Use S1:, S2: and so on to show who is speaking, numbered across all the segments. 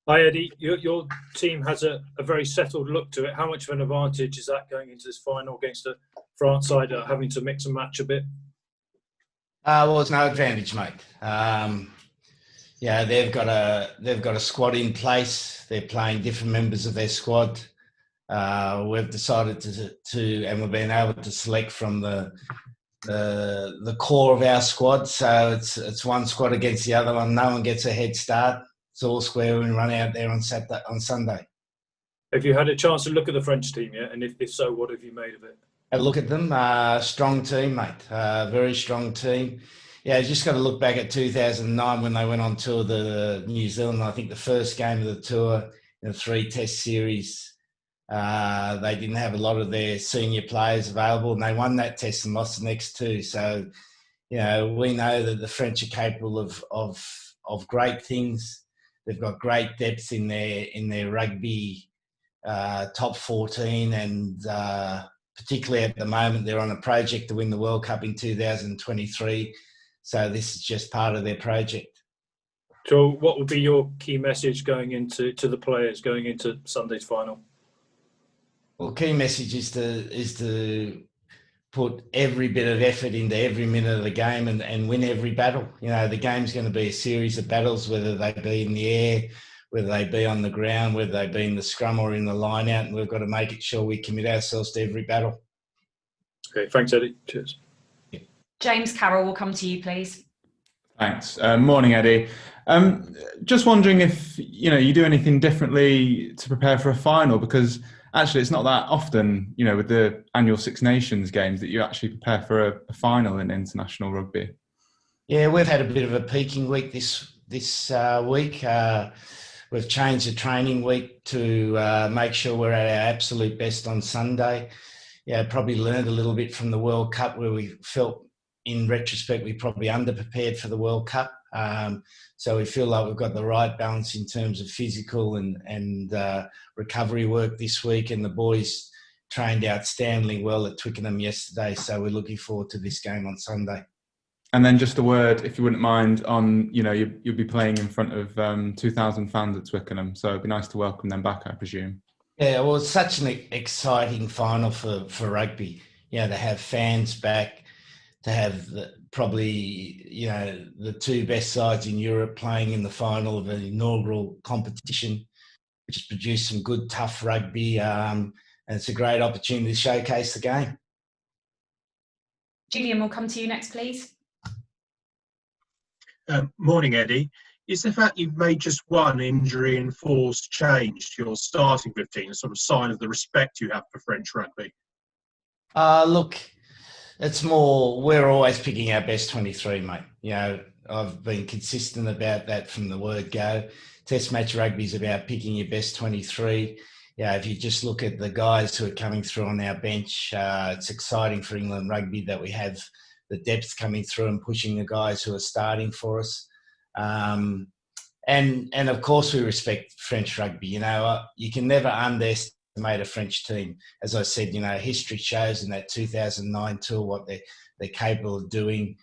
S1: Hi Eddie, your team has a very settled look to it. How much of an advantage is that going into this final against a France side having to mix and match a bit?
S2: Well, it's no advantage, mate. Yeah, they've got a squad in place. They're playing different members of their squad. We've decided and we've been able to select from the core of our squad. So it's one squad against the other one. No one gets a head start. It's all square and run out there on Sunday.
S1: Have you had a chance to look at the French team yet? And if so, what have you made of it?
S2: Have a look at them. Strong team, mate. Very strong team. Yeah, you just got to look back at 2009 when they went on tour to New Zealand. I think the first game of the tour in a 3-test series, they didn't have a lot of their senior players available, and they won that test and lost the next two. So, we know that the French are capable of great things. They've got great depth in their rugby top 14, and particularly at the moment, they're on a project to win the World Cup in 2023. So this is just part of their project.
S1: So what would be your key message going into the players going into Sunday's final?
S2: Well, key message is to put every bit of effort into every minute of the game and win every battle. The game's going to be a series of battles, whether they be in the air, whether they be on the ground, whether they be in the scrum or in the line out, and we've got to make it sure we commit ourselves to every battle.
S1: Okay, thanks, Eddie. Cheers.
S3: James Carroll will come to you, please.
S4: Thanks. Morning, Eddie. Just wondering if you do anything differently to prepare for a final, because actually it's not that often, with the annual Six Nations games, that you actually prepare for a final in international rugby.
S2: Yeah, we've had a bit of a peaking week this week. We've changed the training week to make sure we're at our absolute best on Sunday. Yeah, probably learned a little bit from the World Cup, where we felt, in retrospect, we probably underprepared for the World Cup. So we feel like we've got the right balance in terms of physical and recovery work this week, and the boys trained outstandingly well at Twickenham yesterday. So we're looking forward to this game on Sunday.
S4: And then just a word, if you wouldn't mind, on, you'll be playing in front of 2,000 fans at Twickenham. So it'd be nice to welcome them back, I presume.
S2: Yeah, well, it's such an exciting final for rugby. To have fans back, to have probably the two best sides in Europe playing in the final of an inaugural competition, which has produced some good, tough rugby, and it's a great opportunity to showcase the game.
S3: Julian, we'll come to you next, please.
S5: Morning, Eddie. Is the fact you've made just one injury-enforced change to your starting 15 a sort of sign of the respect you have for French rugby?
S2: Look, it's more, we're always picking our best 23, mate. I've been consistent about that from the word go. Test match rugby is about picking your best 23. If you just look at the guys who are coming through on our bench, it's exciting for England rugby that we have the depth coming through and pushing the guys who are starting for us. And of course we respect French rugby. You can never underestimate a French team. As I said, history shows in that 2009 tour what they're capable of doing.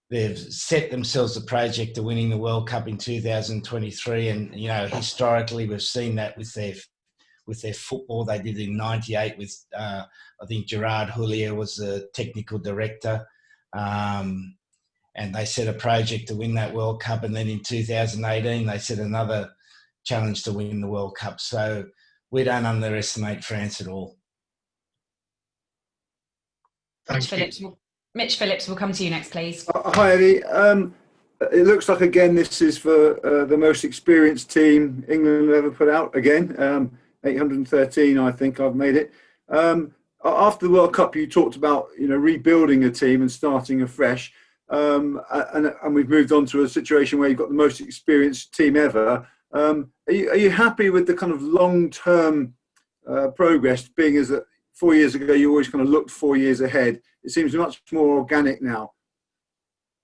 S2: They've set themselves a project of winning the World Cup in 2023, and historically we've seen that with their football. They did in '98 with I think Gerard Houllier was the technical director. And they set a project to win that World Cup. And then in 2018, they set another challenge to win the World Cup. So we don't underestimate France at all.
S3: Mitch Phillips will come to you next, please.
S6: Hi, Eddie. It looks like, again, this is for the most experienced team England have ever put out again. 813, I think I've made it. After the World Cup, you talked about rebuilding a team and starting afresh, and we've moved on to a situation where you've got the most experienced team ever. Are you happy with the kind of long-term progress? Being as 4 years ago, you always kind of looked 4 years ahead. It seems much more organic now.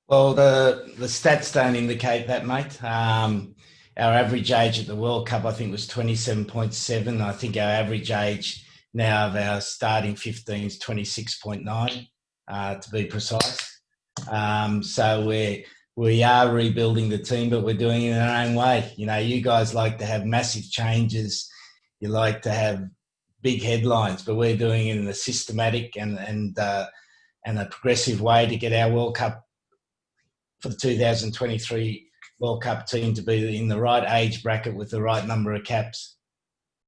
S2: Well, the stats don't indicate that, mate. Our average age at the World Cup, I think, was 27.7. I think our average age now of our starting 15 is 26.9, to be precise. So we are rebuilding the team, but we're doing it in our own way. You know, you guys like to have massive changes. You like to have big headlines, but we're doing it in a systematic and a progressive way to get our World Cup for the 2023 World Cup team to be in the right age bracket with the right number of caps.